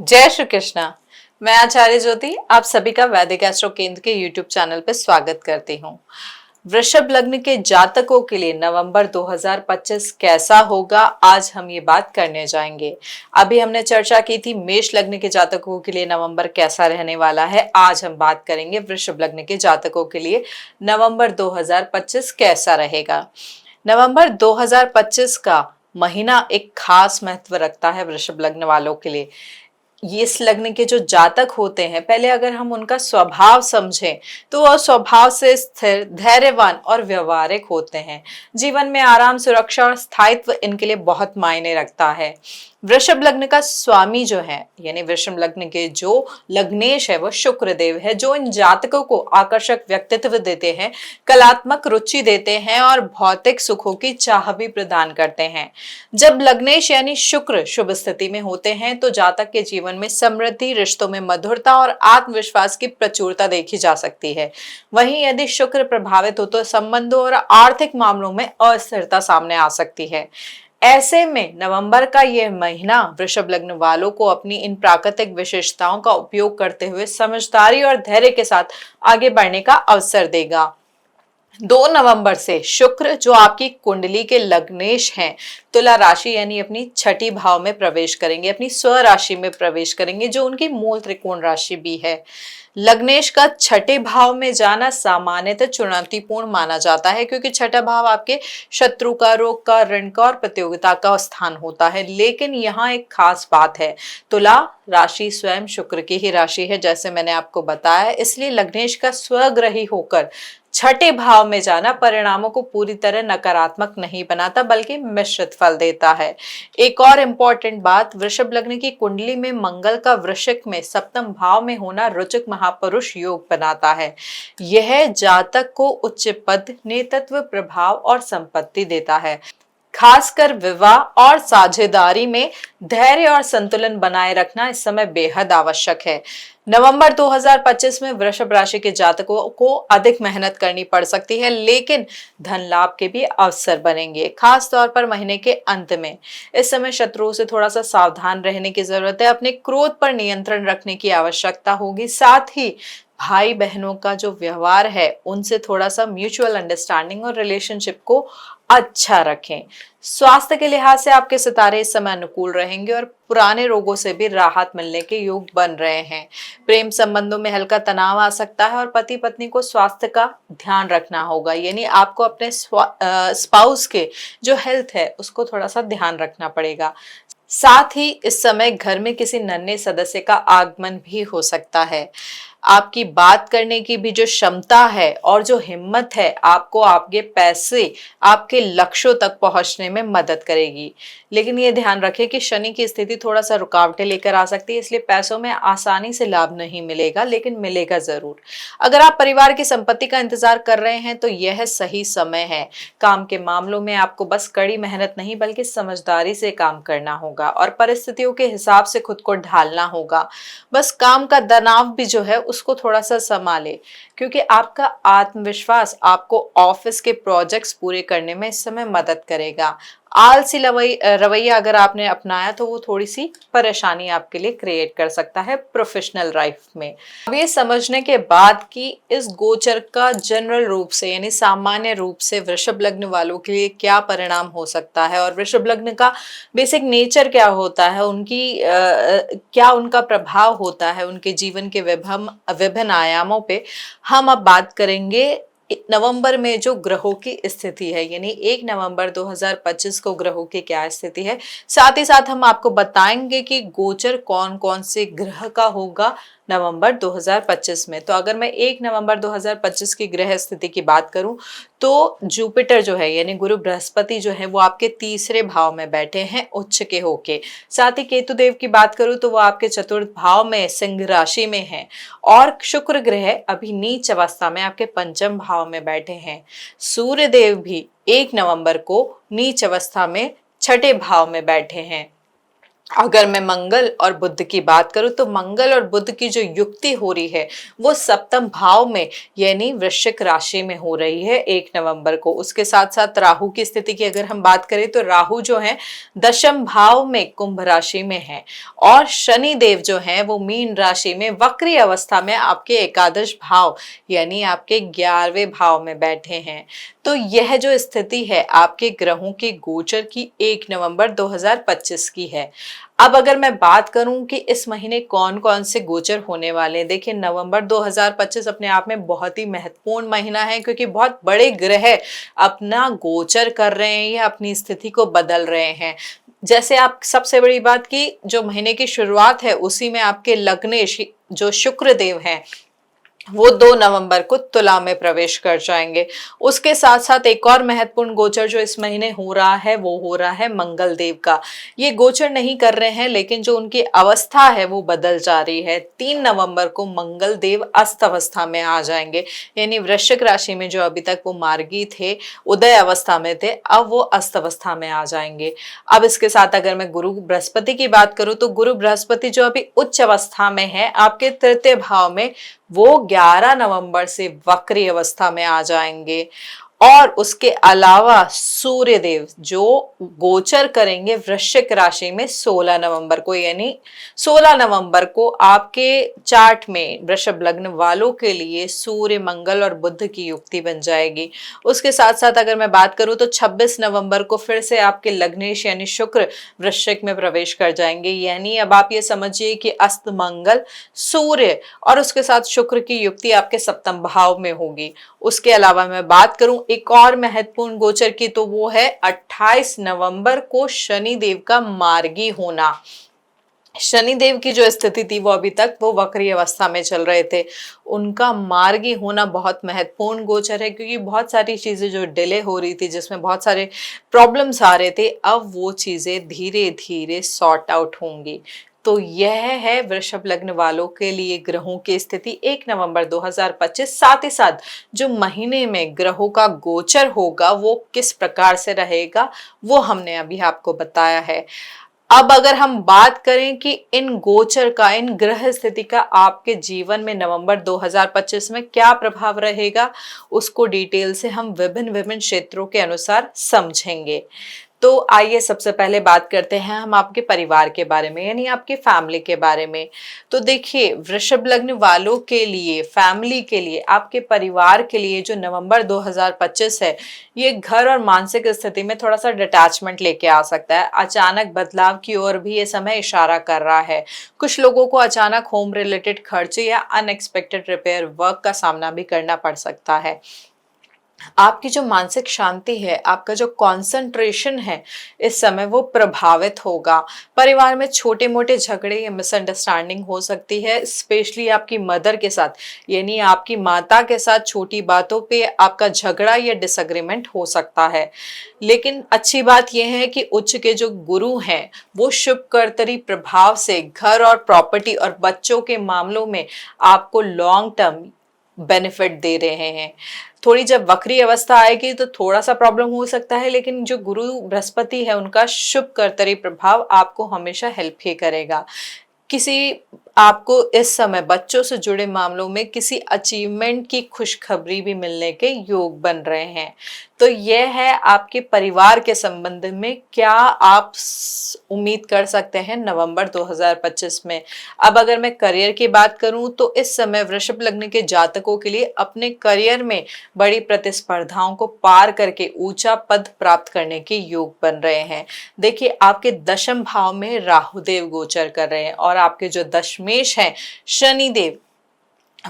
जय श्री कृष्णा। मैं आचार्य ज्योति आप सभी का वैदिक एस्ट्रो केंद्र के यूट्यूब चैनल पर स्वागत करती हूँ। वृषभ लग्न के जातकों के लिए नवंबर 2025 कैसा होगा, आज हम ये बात करने जाएंगे। अभी हमने चर्चा की थी मेष लग्न के जातकों के लिए नवंबर कैसा रहने वाला है। आज हम बात करेंगे वृषभ लग्न के जातकों के लिए नवंबर 2025 कैसा रहेगा। नवंबर 2025 का महीना एक खास महत्व रखता है वृषभ लग्न वालों के लिए। ये इस लग्न के जो जातक होते हैं, पहले अगर हम उनका स्वभाव समझें तो वह स्वभाव से स्थिर, धैर्यवान और व्यवहारिक होते हैं। जीवन में आराम, सुरक्षा और स्थायित्व इनके लिए बहुत मायने रखता है। वृषभ लग्न का स्वामी जो है, यानी वृषभ लग्न के जो लग्नेश है वो शुक्र देव है, जो इन जातकों को आकर्षक व्यक्तित्व देते हैं, कलात्मक रुचि देते हैं और भौतिक सुखों की चाह भी प्रदान करते हैं। जब लग्नेश यानी शुक्र शुभ स्थिति में होते हैं तो जातक के जीवन में समृद्धि, रिश्तों में मधुरता और आत्मविश्वास की प्रचुरता देखी जा सकती है। वहीं यदि शुक्र प्रभावित हो तो संबंधों और आर्थिक मामलों में अस्थिरता सामने आ सकती है। ऐसे में नवंबर का यह महीना वृषभ लग्न वालों को अपनी इन प्राकृतिक विशेषताओं का उपयोग करते हुए समझदारी और धैर्य के साथ आगे बढ़ने का अवसर देगा। 2 नवंबर से शुक्र जो आपकी कुंडली के लग्नेश हैं, तुला राशि यानी अपनी छठी भाव में प्रवेश करेंगे, अपनी स्व राशि में प्रवेश करेंगे, जो उनकी मूल त्रिकोण राशि भी है। लग्नेश का छठे भाव में जाना सामान्यतः चुनौतीपूर्ण माना जाता है, क्योंकि छठा भाव आपके शत्रु का, रोग का, ऋण का और प्रतियोगिता का स्थान होता है। लेकिन यहाँ एक खास बात है, तुला राशि स्वयं शुक्र की ही राशि है, जैसे मैंने आपको बताया। इसलिए लग्नेश का स्वग्रही होकर छठे भाव में जाना परिणामों को पूरी तरह नकारात्मक नहीं बनाता, बल्कि मिश्रित फल देता है। एक और इम्पोर्टेंट बात, वृषभ लग्न की कुंडली में मंगल का वृश्चिक में सप्तम भाव में होना रुचिक महापुरुष योग बनाता है। यह जातक को उच्च पद, नेतृत्व, प्रभाव और संपत्ति देता है। खासकर विवाह और साझेदारी में धैर्य और संतुलन बनाए रखना इस समय बेहद आवश्यक है। नवंबर 2025 में वृषभ राशि के जातकों को अधिक मेहनत करनी पड़ सकती है, लेकिन धन लाभ के भी अवसर बनेंगे, खास तौर पर महीने के अंत में। इस समय शत्रुओं से थोड़ा सा सावधान रहने की जरूरत है। अपने क्रोध पर नियंत्रण रखने की आवश्यकता होगी। साथ ही भाई बहनों का जो व्यवहार है, उनसे थोड़ा सा म्यूचुअल अंडरस्टैंडिंग और रिलेशनशिप को अच्छा रखें। स्वास्थ्य के लिहाज से आपके सितारे इस समय अनुकूल रहेंगे और पुराने रोगों से भी राहत मिलने के योग बन रहे हैं। प्रेम संबंधों में हल्का तनाव आ सकता है और पति पत्नी को स्वास्थ्य का ध्यान रखना होगा, यानी आपको अपने स्पाउस के जो हेल्थ है उसको थोड़ा सा ध्यान रखना पड़ेगा। साथ ही इस समय घर में किसी नन्हे सदस्य का आगमन भी हो सकता है। आपकी बात करने की भी जो क्षमता है और जो हिम्मत है, आपको आपके पैसे आपके लक्ष्यों तक पहुंचने में मदद करेगी। लेकिन ये ध्यान रखें कि शनि की स्थिति थोड़ा सा रुकावटें लेकर आ सकती है, इसलिए पैसों में आसानी से लाभ नहीं मिलेगा, लेकिन मिलेगा जरूर। अगर आप परिवार की संपत्ति का इंतजार कर रहे हैं तो यह सही समय है। काम के मामलों में आपको बस कड़ी मेहनत नहीं बल्कि समझदारी से काम करना होगा और परिस्थितियों के हिसाब से खुद को ढालना होगा। बस काम का तनाव भी जो है उसको थोड़ा सा संभाले, क्योंकि आपका आत्मविश्वास आपको ऑफिस के प्रोजेक्ट्स पूरे करने में इस समय मदद करेगा। आलसी रवैया अगर आपने अपनाया तो वो थोड़ी सी परेशानी आपके लिए क्रिएट कर सकता है प्रोफेशनल लाइफ में। अब ये समझने के बाद कि इस गोचर का जनरल रूप से यानी सामान्य रूप से वृषभ लग्न वालों के लिए क्या परिणाम हो सकता है और वृषभ लग्न का बेसिक नेचर क्या होता है, उनकी क्या उनका प्रभाव होता है उनके जीवन के विभिन्न आयामों पे, हम अब बात करेंगे। नवंबर में जो ग्रहों की स्थिति है, यानी 1 नवंबर 2025 को ग्रहों की क्या स्थिति है, साथ ही साथ हम आपको बताएंगे कि गोचर कौन कौन से ग्रह का होगा नवंबर 2025 में। तो अगर मैं 1 नवंबर 2025 की ग्रह स्थिति की बात करूं तो जुपिटर जो है यानी गुरु बृहस्पति जो है वो आपके तीसरे भाव में बैठे हैं उच्च के होके। साथ ही केतु देव की बात करूं तो वो आपके चतुर्थ भाव में सिंह राशि में है और शुक्र ग्रह अभी नीच अवस्था में आपके पंचम भाव में बैठे हैं। सूर्य देव भी 1 नवंबर को नीच अवस्था में छठे भाव में बैठे हैं। अगर मैं मंगल और बुध की बात करूं तो मंगल और बुध की जो युक्ति हो रही है वो सप्तम भाव में यानी वृश्चिक राशि में हो रही है 1 नवंबर को। उसके साथ साथ राहु की स्थिति की अगर हम बात करें तो राहु जो है दशम भाव में कुंभ राशि में है और शनि देव जो है वो मीन राशि में वक्री अवस्था में आपके एकादश भाव यानी आपके 11वें भाव में बैठे हैं। तो यह जो स्थिति है आपके ग्रहों के गोचर की 1 नवंबर 2025 की है। अब अगर मैं बात करूं कि इस महीने कौन कौन से गोचर होने वाले हैं, देखिए नवंबर 2025 अपने आप में बहुत ही महत्वपूर्ण महीना है क्योंकि बहुत बड़े ग्रह अपना गोचर कर रहे हैं या अपनी स्थिति को बदल रहे हैं। जैसे आप सबसे बड़ी बात की जो महीने की शुरुआत है उसी में आपके लग्नेश जो शुक्र देव हैं वो 2 नवंबर को तुला में प्रवेश कर जाएंगे। उसके साथ साथ एक और महत्वपूर्ण गोचर जो इस महीने हो रहा है वो हो रहा है मंगल देव का। ये गोचर नहीं कर रहे हैं लेकिन जो उनकी अवस्था है वो बदल जा रही है। 3 नवंबर को मंगल देव अस्त अवस्था में आ जाएंगे यानी वृश्चिक राशि में जो अभी तक वो मार्गी थे, उदय अवस्था में थे, अब वो अस्त अवस्था में आ जाएंगे। अब इसके साथ अगर मैं गुरु बृहस्पति की बात करूं तो गुरु बृहस्पति जो अभी उच्च अवस्था में है आपके तृतीय भाव में, वो 11 नवंबर से वक्री अवस्था में आ जाएंगे। और उसके अलावा सूर्य देव जो गोचर करेंगे वृश्चिक राशि में 16 नवंबर को, यानी 16 नवंबर को आपके चार्ट में वृषभ लग्न वालों के लिए सूर्य मंगल और बुध की युक्ति बन जाएगी। उसके साथ साथ अगर मैं बात करूं तो 26 नवंबर को फिर से आपके लग्नेश यानी शुक्र वृश्चिक में प्रवेश कर जाएंगे। यानी अब आप ये समझिए कि अस्त मंगल सूर्य और उसके साथ शुक्र की युक्ति आपके सप्तम भाव में होगी। उसके अलावा मैं बात करूं एक और महत्वपूर्ण गोचर की तो वो है 28 नवंबर को शनि देव का मार्गी होना। शनि देव की जो स्थिति थी वो अभी तक वो वक्री अवस्था में चल रहे थे, उनका मार्गी होना बहुत महत्वपूर्ण गोचर है क्योंकि बहुत सारी चीजें जो डिले हो रही थी जिसमें बहुत सारे प्रॉब्लम्स आ रहे थे अब वो चीजें धीरे धीरे सॉर्ट आउट होंगी। तो यह है वृषभ लग्न वालों के लिए ग्रहों की स्थिति 1 नवंबर 2025। साथ ही साथ जो महीने में ग्रहों का गोचर होगा वो किस प्रकार से रहेगा वो हमने अभी आपको बताया है। अब अगर हम बात करें कि इन गोचर का, इन ग्रह स्थिति का आपके जीवन में नवंबर 2025 में क्या प्रभाव रहेगा उसको डिटेल से हम विभिन्न विभिन्न क्षेत्रों के अनुसार समझेंगे। तो आइए सबसे पहले बात करते हैं हम आपके परिवार के बारे में यानी आपके फैमिली के बारे में। तो देखिए वृषभ लग्न वालों के लिए, फैमिली के लिए, आपके परिवार के लिए जो नवंबर 2025 है ये घर और मानसिक स्थिति में थोड़ा सा डिटैचमेंट लेके आ सकता है। अचानक बदलाव की ओर भी ये समय इशारा कर रहा है। कुछ लोगों को अचानक होम रिलेटेड खर्चे या अनएक्सपेक्टेड रिपेयर वर्क का सामना भी करना पड़ सकता है। आपकी जो मानसिक शांति है, आपका जो कंसंट्रेशन है इस समय वो प्रभावित होगा। परिवार में छोटे मोटे झगड़े या मिसअंडरस्टैंडिंग हो सकती है, स्पेशली आपकी मदर के साथ यानी आपकी माता के साथ छोटी बातों पे आपका झगड़ा या डिसएग्रीमेंट हो सकता है। लेकिन अच्छी बात यह है कि उच्च के जो गुरु हैं वो शुभ कर्तरी प्रभाव से घर और प्रॉपर्टी और बच्चों के मामलों में आपको लॉन्ग टर्म बेनिफिट दे रहे हैं। थोड़ी जब वक्री अवस्था आएगी तो थोड़ा सा प्रॉब्लम हो सकता है लेकिन जो गुरु बृहस्पति है उनका शुभ कर्तरी प्रभाव आपको हमेशा हेल्प ही करेगा। किसी आपको इस समय बच्चों से जुड़े मामलों में किसी अचीवमेंट की खुशखबरी भी मिलने के योग बन रहे हैं। तो यह है आपके परिवार के संबंध में क्या आप उम्मीद कर सकते हैं नवंबर 2025 में। अब अगर मैं करियर की बात करूं तो इस समय वृषभ लग्न के जातकों के लिए अपने करियर में बड़ी प्रतिस्पर्धाओं को पार करके ऊंचा पद प्राप्त करने के योग बन रहे हैं। देखिए आपके दशम भाव में राहु देव गोचर कर रहे हैं और आपके जो दशमेश हैं शनि देव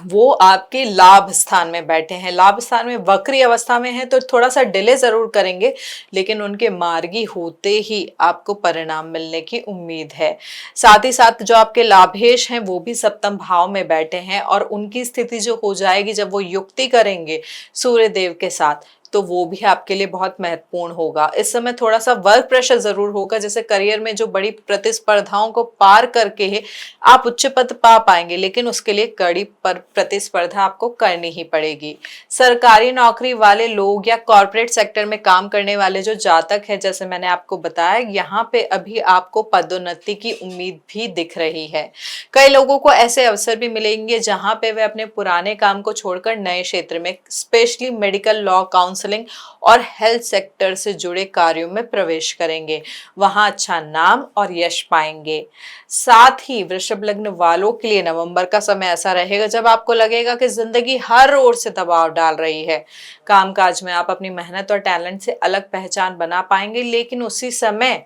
वो आपके लाभ स्थान में बैठे हैं। लाभ स्थान में वक्री अवस्था में है तो थोड़ा सा डिले जरूर करेंगे लेकिन उनके मार्गी होते ही आपको परिणाम मिलने की उम्मीद है। साथ ही साथ जो आपके लाभेश हैं वो भी सप्तम भाव में बैठे हैं और उनकी स्थिति जो हो जाएगी जब वो युक्ति करेंगे सूर्य देव के साथ तो वो भी आपके लिए बहुत महत्वपूर्ण होगा। इस समय थोड़ा सा वर्क प्रेशर जरूर होगा, जैसे करियर में जो बड़ी प्रतिस्पर्धाओं को पार करके ही आप उच्च पद पा पाएंगे, लेकिन उसके लिए कड़ी पर प्रतिस्पर्धा आपको करनी ही पड़ेगी। सरकारी नौकरी वाले लोग या कॉर्पोरेट सेक्टर में काम करने वाले जो जातक है, जैसे मैंने आपको बताया, यहाँ पे अभी आपको पदोन्नति की उम्मीद भी दिख रही है। कई लोगों को ऐसे अवसर भी मिलेंगे जहां पे वे अपने पुराने काम को छोड़कर नए क्षेत्र में, स्पेशली मेडिकल, लॉ, काउंसलिंग और हेल्थ सेक्टर से जुड़े कार्यों में प्रवेश करेंगे। वहां अच्छा नाम और यश पाएंगे। साथ ही वृषभ लग्न वालों के लिए नवंबर का समय ऐसा रहेगा जब आपको लगेगा कि जिंदगी हर ओर से दबाव डाल रही है। कामकाज में आप अपनी मेहनत और टैलेंट से अलग पहचान बना पाएंगे, लेकिन उसी समय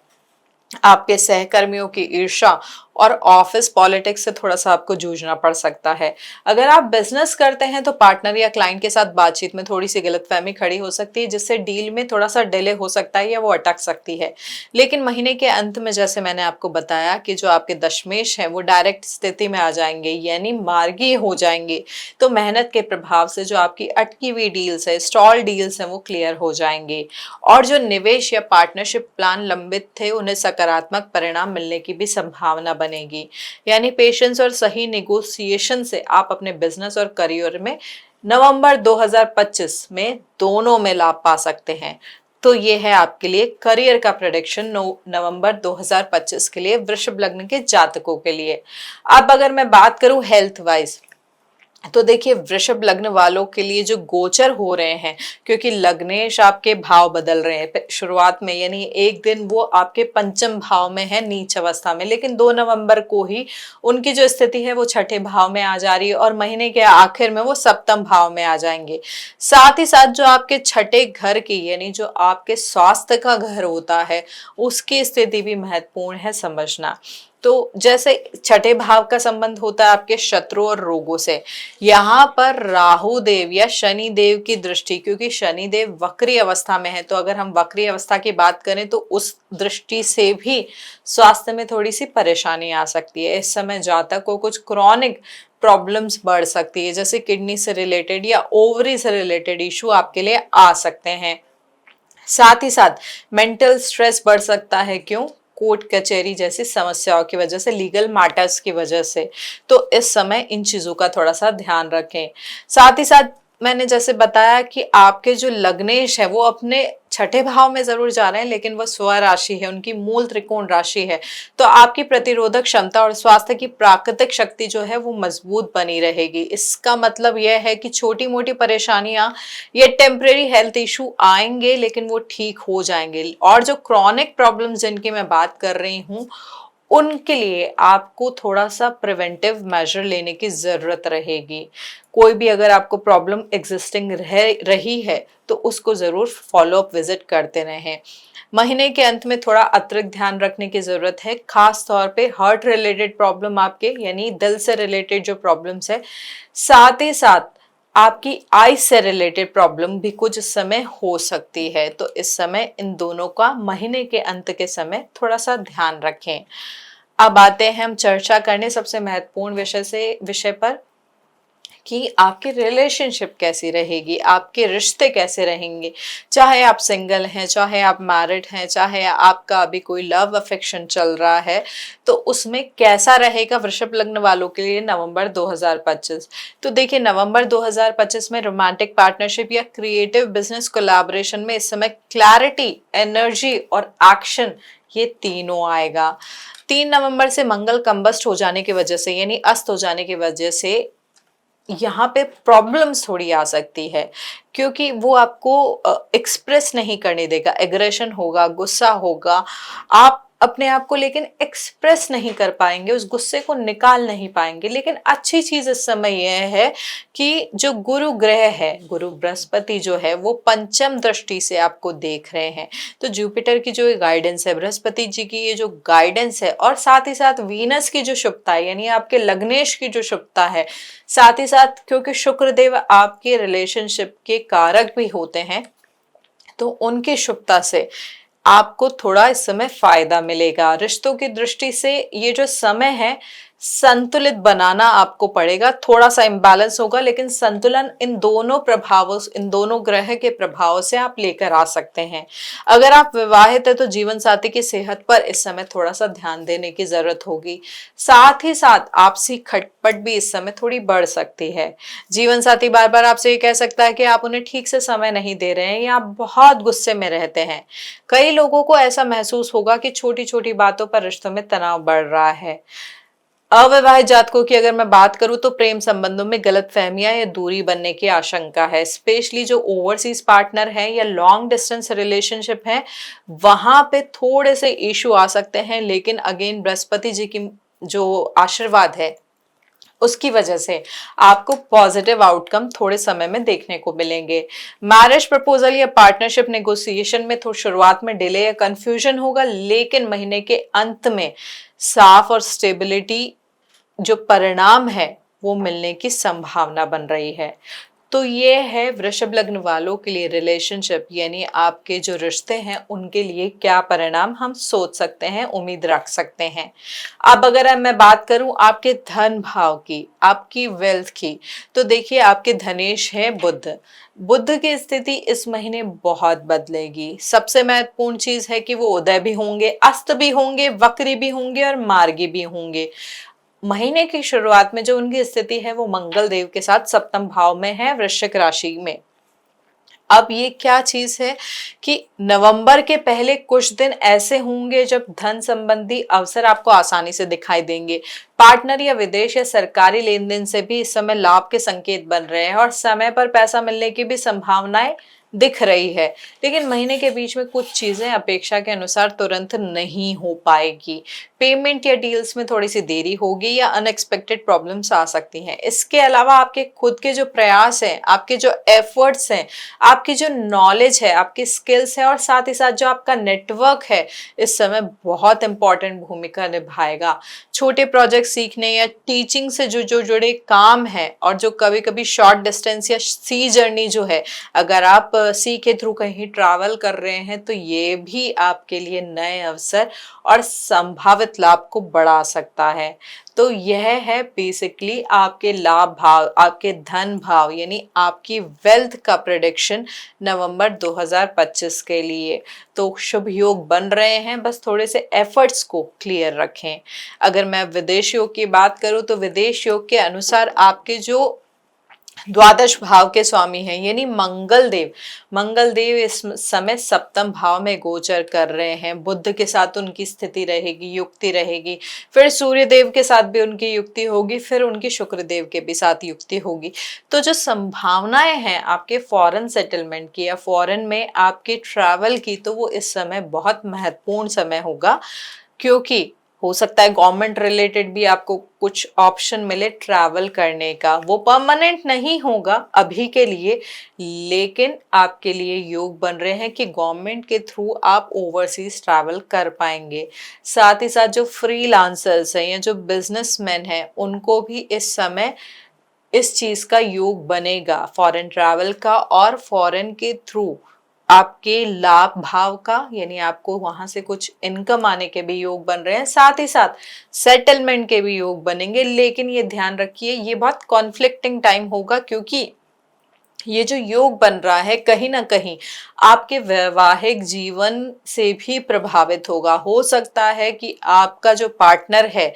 आपके सहकर्मियों की ईर्ष्या और ऑफिस पॉलिटिक्स से थोड़ा सा आपको जूझना पड़ सकता है। अगर आप बिजनेस करते हैं तो पार्टनर या क्लाइंट के साथ बातचीत में थोड़ी सी गलतफहमी खड़ी हो सकती है, जिससे डील में थोड़ा सा डिले हो सकता है या वो अटक सकती है। लेकिन महीने के अंत में, जैसे मैंने आपको बताया, कि जो आपके दशमेश हैं वो डायरेक्ट स्थिति में आ जाएंगे, यानी मार्गीय हो जाएंगे। तो मेहनत के प्रभाव से जो आपकी अटकी हुई डील्स है, स्टॉल डील्स हैं, वो क्लियर हो जाएंगे। और जो निवेश या पार्टनरशिप प्लान लंबित थे, उन्हें सकारात्मक परिणाम मिलने की भी संभावना बनेगी। यानी पेशेंस और सही नेगोशिएशन से आप अपने बिजनेस और करियर में नवंबर 2025 में दोनों में लाभ पा सकते हैं। तो ये है आपके लिए करियर का प्रेडिक्शन नवंबर 2025 के लिए वृषभ लग्न के जातकों के लिए। अब अगर मैं बात करूं हेल्थ वाइज, तो देखिए वृषभ लग्न वालों के लिए जो गोचर हो रहे हैं, क्योंकि लग्नेश आपके भाव बदल रहे हैं शुरुआत में, यानी एक दिन वो आपके पंचम भाव में है नीच अवस्था में, लेकिन 2 नवंबर को ही उनकी जो स्थिति है वो छठे भाव में आ जा रही है और महीने के आखिर में वो सप्तम भाव में आ जाएंगे। साथ ही साथ जो आपके छठे घर की, यानी जो आपके स्वास्थ्य का घर होता है, उसकी स्थिति भी महत्वपूर्ण है समझना। तो जैसे छठे भाव का संबंध होता है आपके शत्रु और रोगों से, यहाँ पर राहु देव या शनि देव की दृष्टि, क्योंकि शनि देव वक्री अवस्था में है, तो अगर हम वक्री अवस्था की बात करें तो उस दृष्टि से भी स्वास्थ्य में थोड़ी सी परेशानी आ सकती है। इस समय जातक को कुछ क्रॉनिक प्रॉब्लम्स बढ़ सकती है, जैसे किडनी से रिलेटेड या ओवरी से रिलेटेड इशू आपके लिए आ सकते हैं। साथ ही साथ मेंटल स्ट्रेस बढ़ सकता है। क्यों? कोर्ट कचहरी जैसी समस्याओं की वजह से, लीगल मैटर्स की वजह से। तो इस समय इन चीजों का थोड़ा सा ध्यान रखें। साथ ही साथ मैंने जैसे बताया कि आपके जो लग्नेश है वो अपने छठे भाव में जरूर जा रहे हैं, लेकिन वो स्व राशि है, उनकी मूल त्रिकोण राशि है। तो आपकी प्रतिरोधक क्षमता और स्वास्थ्य की प्राकृतिक शक्ति जो है वो मजबूत बनी रहेगी। इसका मतलब यह है कि छोटी मोटी परेशानियां, ये टेम्परेरी हेल्थ इशू आएंगे, लेकिन वो ठीक हो जाएंगे। और जो क्रॉनिक प्रॉब्लम्स जिनकी मैं बात कर रही हूँ, उनके लिए आपको थोड़ा सा प्रिवेंटिव मेजर लेने की जरूरत रहेगी। कोई भी अगर आपको प्रॉब्लम एग्जिस्टिंग रही है तो उसको जरूर फॉलो अप विजिट करते रहें। महीने के अंत में थोड़ा अतिरिक्त ध्यान रखने की जरूरत है, खास तौर पे हार्ट रिलेटेड प्रॉब्लम आपके, यानी दिल से रिलेटेड जो प्रॉब्लम्स है, साथ ही साथ आपकी आई से रिलेटेड प्रॉब्लम भी कुछ समय हो सकती है। तो इस समय इन दोनों का महीने के अंत के समय थोड़ा सा ध्यान रखें। अब आते हैं हम चर्चा करने सबसे महत्वपूर्ण विषय पर, कि आपकी रिलेशनशिप कैसी रहेगी, आपके रिश्ते कैसे रहेंगे। चाहे आप सिंगल हैं, चाहे आप मैरिड हैं, चाहे आपका अभी कोई लव अफेक्शन चल रहा है, तो उसमें कैसा रहेगा वृषभ लग्न वालों के लिए नवंबर 2025। तो देखिए नवंबर 2025 में रोमांटिक पार्टनरशिप या क्रिएटिव बिजनेस कोलैबोरेशन में इस समय क्लैरिटी, एनर्जी और एक्शन, ये तीनों आएगा। 3 नवंबर से मंगल कंबस्ट हो जाने की वजह से, यानी अस्त हो जाने की वजह से, यहाँ पे प्रॉब्लम्स थोड़ी आ सकती है, क्योंकि वो आपको एक्सप्रेस नहीं करने देगा, एग्रेशन होगा, गुस्सा होगा, आप अपने आप को लेकिन एक्सप्रेस नहीं कर पाएंगे, उस गुस्से को निकाल नहीं पाएंगे। लेकिन अच्छी चीज इस समय यह है कि जो गुरु ग्रह है, गुरु बृहस्पति जो है, वो पंचम दृष्टि से आपको देख रहे हैं। तो जुपिटर की जो गाइडेंस है, बृहस्पति जी की ये जो गाइडेंस है, और साथ ही साथ वीनस की जो शुभता है, यानी आपके लग्नेश की जो शुभता है, साथ ही साथ क्योंकि शुक्र देव आपके रिलेशनशिप के कारक भी होते हैं, तो उनकी शुभता से आपको थोड़ा इस समय फायदा मिलेगा। रिश्तों की दृष्टि से ये जो समय है, संतुलित बनाना आपको पड़ेगा। थोड़ा सा इम्बैलेंस होगा, लेकिन संतुलन इन दोनों प्रभावों, इन दोनों ग्रह के प्रभावों से आप लेकर आ सकते हैं। अगर आप विवाहित है तो जीवन साथी की सेहत पर इस समय थोड़ा सा ध्यान देने की जरूरत होगी। साथ ही साथ आपसी खटपट भी इस समय थोड़ी बढ़ सकती है। जीवन साथी बार बार आपसे ये कह सकता है कि आप उन्हें ठीक से समय नहीं दे रहे हैं या आप बहुत गुस्से में रहते हैं। कई लोगों को ऐसा महसूस होगा कि छोटी छोटी बातों पर रिश्तों में तनाव बढ़ रहा है। अविवाहित जातकों की अगर मैं बात करूं तो प्रेम संबंधों में गलतफहमियां या दूरी बनने की आशंका है। स्पेशली जो ओवरसीज पार्टनर है या लॉन्ग डिस्टेंस रिलेशनशिप है, वहां पे थोड़े से इशू आ सकते हैं। लेकिन अगेन बृहस्पति जी की जो आशीर्वाद है उसकी वजह से आपको पॉजिटिव आउटकम थोड़े समय में देखने को मिलेंगे। मैरिज प्रपोजल या पार्टनरशिप नेगोशिएशन में थोड़ी शुरुआत में डिले या कंफ्यूजन होगा, लेकिन महीने के अंत में साफ और स्टेबिलिटी जो परिणाम है वो मिलने की संभावना बन रही है। तो ये है वृषभ लग्न वालों के लिए रिलेशनशिप, यानी आपके जो रिश्ते हैं उनके लिए क्या परिणाम हम सोच सकते हैं, उम्मीद रख सकते हैं। अब अगर मैं बात करूं आपके धन भाव की, आपकी वेल्थ की, तो देखिए आपके धनेश है बुध। बुध की स्थिति इस महीने बहुत बदलेगी। सबसे महत्वपूर्ण चीज है कि वो उदय भी होंगे, अस्त भी होंगे, वक्री भी होंगे और मार्गी भी होंगे। महीने की शुरुआत में जो उनकी स्थिति है वो मंगल देव के साथ सप्तम भाव में है, वृश्चिक राशि में। अब ये क्या चीज है कि नवंबर के पहले कुछ दिन ऐसे होंगे जब धन संबंधी अवसर आपको आसानी से दिखाई देंगे। पार्टनर या विदेश या सरकारी लेन देन से भी इस समय लाभ के संकेत बन रहे हैं और समय पर पैसा मिलने की भी संभावनाएं दिख रही है। लेकिन महीने के बीच में कुछ चीजें अपेक्षा के अनुसार तुरंत नहीं हो पाएगी। पेमेंट या डील्स में थोड़ी सी देरी होगी या अनएक्सपेक्टेड प्रॉब्लम्स आ सकती हैं। इसके अलावा आपके खुद के जो प्रयास हैं, आपके जो एफर्ट्स हैं, आपकी जो नॉलेज है, आपकी स्किल्स है और साथ ही साथ जो आपका नेटवर्क है, इस समय बहुत इंपॉर्टेंट भूमिका निभाएगा। छोटे प्रोजेक्ट सीखने या टीचिंग से जो जुड़े काम है और जो कभी कभी शॉर्ट डिस्टेंस या सी जर्नी जो है, अगर आप सी के थ्रू कहीं ट्रैवल कर रहे हैं तो ये भी आपके लिए नए अवसर और संभावित लाभ को बढ़ा सकता है। तो यह है बेसिकली आपके लाभ भाव, आपके धन भाव यानी आपकी वेल्थ का प्रेडिक्शन नवंबर 2025 के लिए। तो शुभ योग बन रहे हैं, बस थोड़े से एफर्ट्स को क्लियर रखें। अगर मैं विदेश योग की बात करूं तो विदेश योग के अनुसार आपके जो द्वादश भाव के स्वामी हैं यानी मंगल देव इस समय सप्तम भाव में गोचर कर रहे हैं। बुध के साथ उनकी स्थिति रहेगी, युक्ति रहेगी, फिर सूर्य देव के साथ भी उनकी युक्ति होगी, फिर उनकी शुक्र देव के भी साथ युक्ति होगी। तो जो संभावनाएं हैं आपके फॉरेन सेटलमेंट की या फॉरेन में आपके ट्रैवल की, तो वो इस समय बहुत महत्वपूर्ण समय होगा, क्योंकि हो सकता है गवर्नमेंट रिलेटेड भी आपको कुछ ऑप्शन मिले ट्रैवल करने का। वो परमानेंट नहीं होगा अभी के लिए, लेकिन आपके लिए योग बन रहे हैं कि गवर्नमेंट के थ्रू आप ओवरसीज ट्रैवल कर पाएंगे। साथ ही साथ जो फ्रीलांसर्स हैं या जो बिजनेसमैन हैं, उनको भी इस समय इस चीज का योग बनेगा, फॉरेन ट्रैवल का और फॉरेन के थ्रू आपके लाभ भाव का, यानी आपको वहां से कुछ इनकम आने के भी योग बन रहे हैं। साथ ही साथ सेटलमेंट के भी योग बनेंगे। लेकिन ये ध्यान रखिए ये बहुत कॉन्फ्लिक्टिंग टाइम होगा, क्योंकि ये जो योग बन रहा है कहीं ना कहीं आपके वैवाहिक जीवन से भी प्रभावित होगा। हो सकता है कि आपका जो पार्टनर है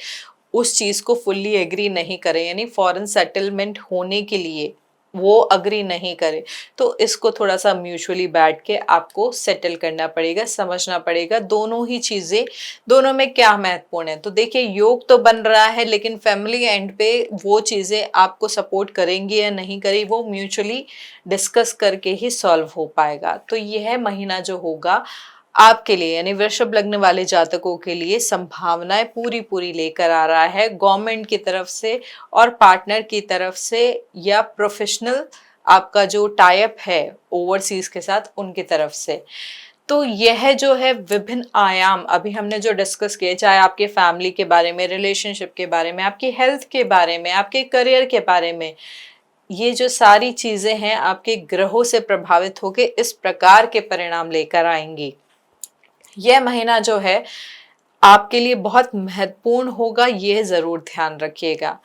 उस चीज को फुल्ली एग्री नहीं करे, यानी फॉरेन सेटलमेंट होने के लिए वो अग्री नहीं करे। तो इसको थोड़ा सा म्यूचुअली बैठ के आपको सेटल करना पड़ेगा, समझना पड़ेगा दोनों ही चीजें, दोनों में क्या महत्वपूर्ण है। तो देखिए योग तो बन रहा है, लेकिन फैमिली एंड पे वो चीजें आपको सपोर्ट करेंगी या नहीं करेगी, वो म्यूचुअली डिस्कस करके ही सॉल्व हो पाएगा। तो यह महीना जो होगा आपके लिए यानी वृषभ लग्न वाले जातकों के लिए संभावनाएं पूरी पूरी लेकर आ रहा है, गवर्नमेंट की तरफ से और पार्टनर की तरफ से या प्रोफेशनल आपका जो टाइप है ओवरसीज के साथ उनकी तरफ से। तो यह जो है विभिन्न आयाम अभी हमने जो डिस्कस किए, चाहे आपके फैमिली के बारे में, रिलेशनशिप के बारे में, आपकी हेल्थ के बारे में, आपके करियर के बारे में, ये जो सारी चीजें हैं आपके ग्रहों से प्रभावित होकर इस प्रकार के परिणाम लेकर आएंगी। यह महीना जो है आपके लिए बहुत महत्वपूर्ण होगा, यह जरूर ध्यान रखिएगा।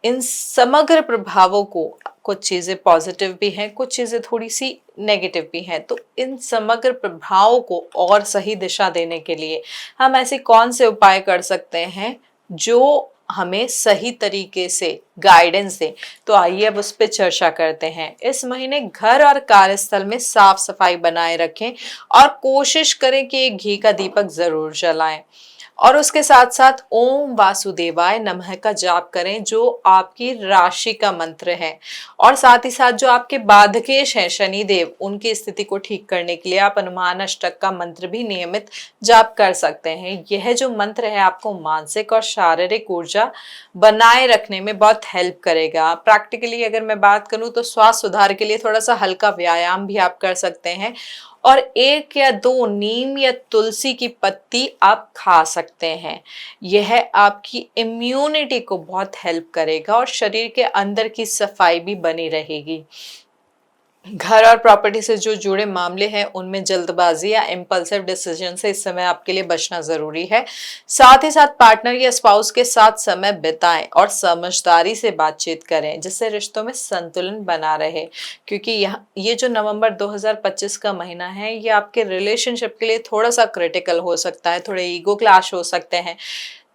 इन समग्र प्रभावों को, कुछ चीजें पॉजिटिव भी हैं, कुछ चीजें थोड़ी सी नेगेटिव भी हैं, तो इन समग्र प्रभावों को और सही दिशा देने के लिए हम ऐसे कौन से उपाय कर सकते हैं जो हमें सही तरीके से गाइडेंस दें। तो आइए अब उस पर चर्चा करते हैं। इस महीने घर और कार्यस्थल में साफ सफाई बनाए रखें और कोशिश करें कि एक घी का दीपक जरूर जलाएं, और उसके साथ साथ ओम वासुदेवाय नमः का जाप करें, जो आपकी राशि का मंत्र है। और साथ ही साथ जो आपके बाधकेश हैं शनिदेव, उनकी स्थिति को ठीक करने के लिए आप हनुमान अष्टक का मंत्र भी नियमित जाप कर सकते हैं। यह जो मंत्र है आपको मानसिक और शारीरिक ऊर्जा बनाए रखने में बहुत हेल्प करेगा। प्रैक्टिकली अगर मैं बात करूं तो स्वास्थ्य सुधार के लिए थोड़ा सा हल्का व्यायाम भी आप कर सकते हैं, और 1 या 2 नीम या तुलसी की पत्ती आप खा सकते हैं। यह आपकी इम्यूनिटी को बहुत हेल्प करेगा और शरीर के अंदर की सफाई भी बनी रहेगी। घर और प्रॉपर्टी से जो जुड़े मामले हैं उनमें जल्दबाजी या इम्पल्सिव डिसीजन से इस समय आपके लिए बचना जरूरी है। साथ ही साथ पार्टनर या स्पाउस के साथ समय बिताएं और समझदारी से बातचीत करें, जिससे रिश्तों में संतुलन बना रहे। क्योंकि ये जो नवंबर 2025 का महीना है, ये आपके रिलेशनशिप के लिए थोड़ा सा क्रिटिकल हो सकता है, थोड़े ईगो क्लैश हो सकते हैं,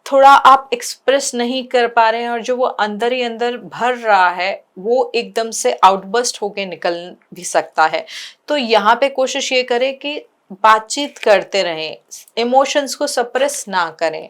थोड़ा आप एक्सप्रेस नहीं कर पा रहे हैं, और जो वो अंदर ही अंदर भर रहा है वो एकदम से आउटबर्स्ट होके निकल भी सकता है। तो यहाँ पे कोशिश ये करें कि बातचीत करते रहें, इमोशंस को सप्रेस ना करें।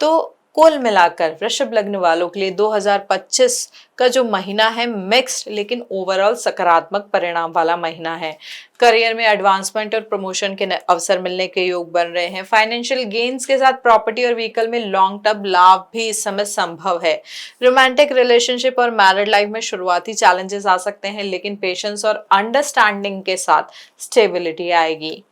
तो कुल मिलाकर वृषभ लग्न वालों के लिए 2025 का जो महीना है मिक्स्ड लेकिन ओवरऑल सकारात्मक परिणाम वाला महीना है। करियर में एडवांसमेंट और प्रमोशन के अवसर मिलने के योग बन रहे हैं। फाइनेंशियल गेन्स के साथ प्रॉपर्टी और व्हीकल में लॉन्ग टर्म लाभ भी इस समय संभव है। रोमांटिक रिलेशनशिप और मैरिड लाइफ में शुरुआती चैलेंजेस आ सकते हैं, लेकिन पेशेंस और अंडरस्टैंडिंग के साथ स्टेबिलिटी आएगी।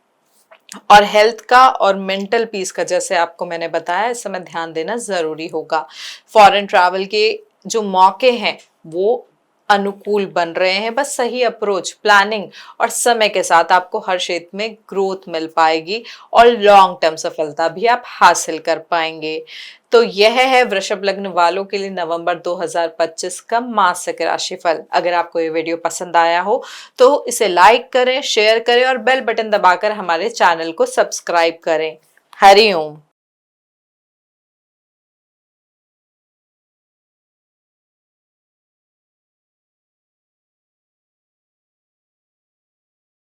और हेल्थ का और मेंटल पीस का, जैसे आपको मैंने बताया, इस समय ध्यान देना जरूरी होगा। फॉरेन ट्रैवल के जो मौके हैं वो अनुकूल बन रहे हैं। बस सही अप्रोच, प्लानिंग और समय के साथ आपको हर क्षेत्र में ग्रोथ मिल पाएगी और लॉन्ग टर्म सफलता भी आप हासिल कर पाएंगे। तो यह है वृषभ लग्न वालों के लिए नवंबर 2025 का मासिक राशिफल। अगर आपको ये वीडियो पसंद आया हो तो इसे लाइक करें, शेयर करें और बेल बटन दबाकर हमारे चैनल को सब्सक्राइब करें। हरि ओम।